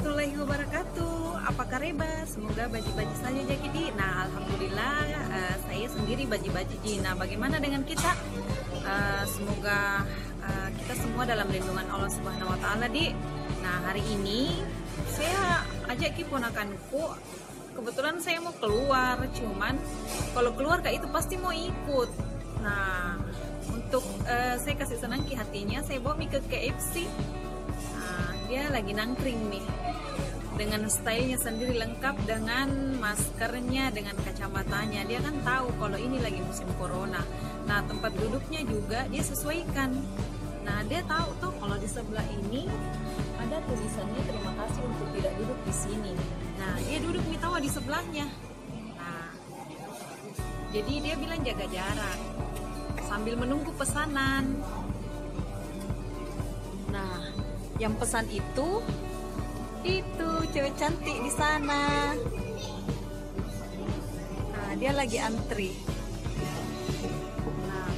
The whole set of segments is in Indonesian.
warahmatullahi wabarakatuh. Apa kabar? Semoga baji-baji saja jadi. Nah, alhamdulillah saya sendiri baji-baji ji. Nah, bagaimana dengan kita? Semoga kita semua dalam lindungan Allah Subhanahu wa taala, Di. Nah, hari ini saya ajak keponakanku. Kebetulan saya mau keluar, cuman kalau keluar Kak itu pasti mau ikut. Nah, untuk saya kasih senang ke hatinya, saya bawa ke KFC. Dia lagi nangkring nih dengan stylenya sendiri, lengkap dengan maskernya, dengan kacamatanya. Dia kan tahu kalau ini lagi musim corona. Nah, tempat duduknya juga dia sesuaikan. Nah, dia tahu tuh kalau di sebelah ini ada tulisannya terima kasih untuk tidak duduk di sini. Nah, dia duduk nih tahu di sebelahnya. Nah, jadi dia bilang jaga jarak sambil menunggu pesanan. Nah, yang pesan itu cewek cantik di sana. Nah, dia lagi antri. Nah,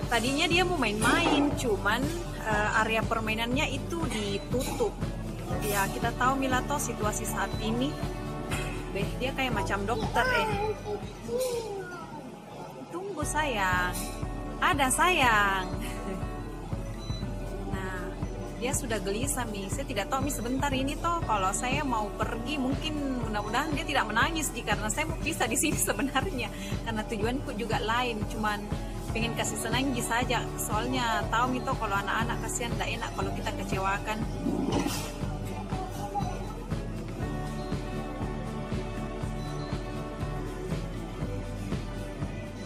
tadinya dia mau main-main, cuman area permainannya itu ditutup. Ya, kita tahu Milato situasi saat ini. Dia kayak macam dokter Tunggu sayang. Ada sayang. Dia sudah gelisah Mi. Saya tidak tahu Mi sebentar ini toh kalau saya mau pergi, mungkin mudah-mudahan dia tidak menangis karena saya mau pisah di sini sebenarnya. Karena tujuanku juga lain, cuman pengen kasih senang saja. Soalnya tahu Mi toh kalau anak-anak kasihan, tidak enak kalau kita kecewakan.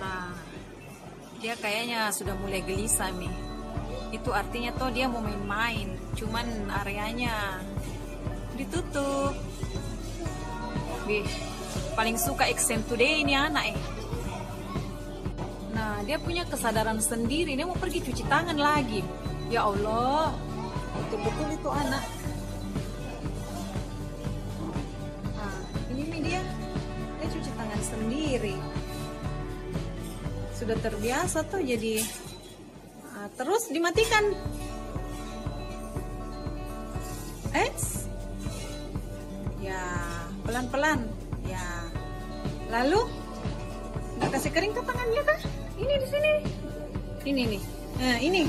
Nah, dia kayaknya sudah mulai gelisah Mi. Itu artinya toh dia mau main-main, cuman areanya ditutup. Paling suka exam today ini anak Nah, dia punya kesadaran sendiri, dia mau pergi cuci tangan lagi. Ya Allah, betul-betul itu anak. Nah, ini dia cuci tangan sendiri. Sudah terbiasa tuh jadi. Terus dimatikan. Ya, pelan-pelan. Ya. Lalu nggak kasih kering ke tangannya kah? Ini di sini. Ini nih. Nah, ini.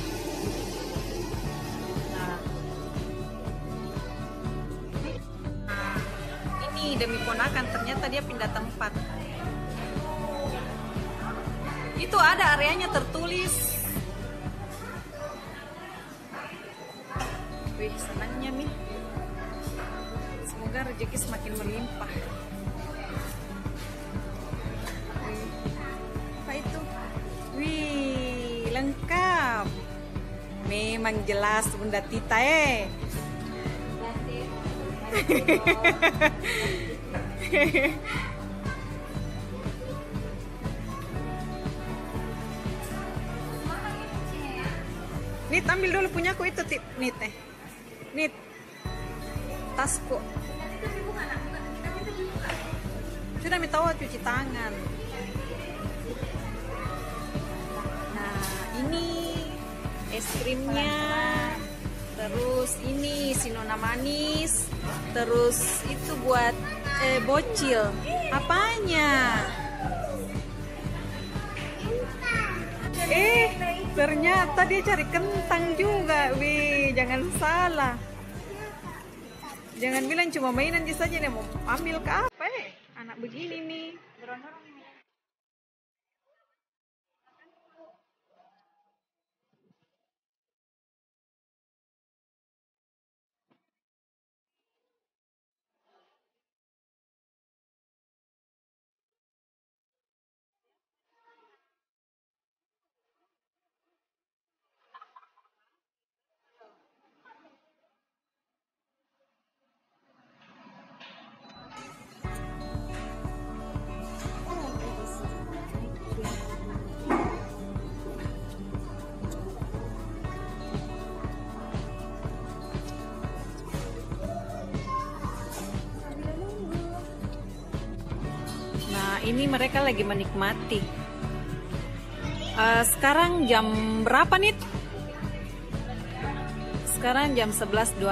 Nah. Ini demi ponakan, ternyata dia pindah tempat. Itu ada areanya tertulis. Senangnya Mi. Semoga rezeki semakin melimpah. Apa itu? Wih, lengkap. Memang jelas Bunda Tita Nit, ambil dulu punyaku itu Nit Nit, tasku. Sudah tahu cuci tangan. Nah, ini es krimnya. Terus ini sinona manis. Terus itu buat bocil. Apanya? Ternyata dia cari kentang juga, jangan salah. Jangan bilang cuma mainan saja nih, mau ambil ke apa anak begini nih. Ini mereka lagi menikmati. Sekarang jam berapa nih? Sekarang jam 11.26.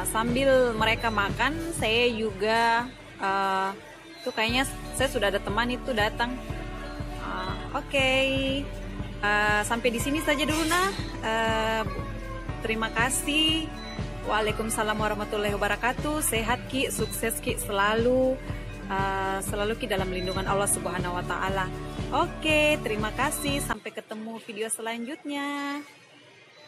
Sambil mereka makan, saya juga tuh kayaknya saya sudah ada teman itu datang. Oke. Sampai di sini saja dulu nah. Terima kasih. Waalaikumsalam warahmatullahi wabarakatuh. Sehat Ki, sukses Ki selalu. Selalu Ki dalam lindungan Allah Subhanahu wa taala. Oke, terima kasih. Sampai ketemu video selanjutnya.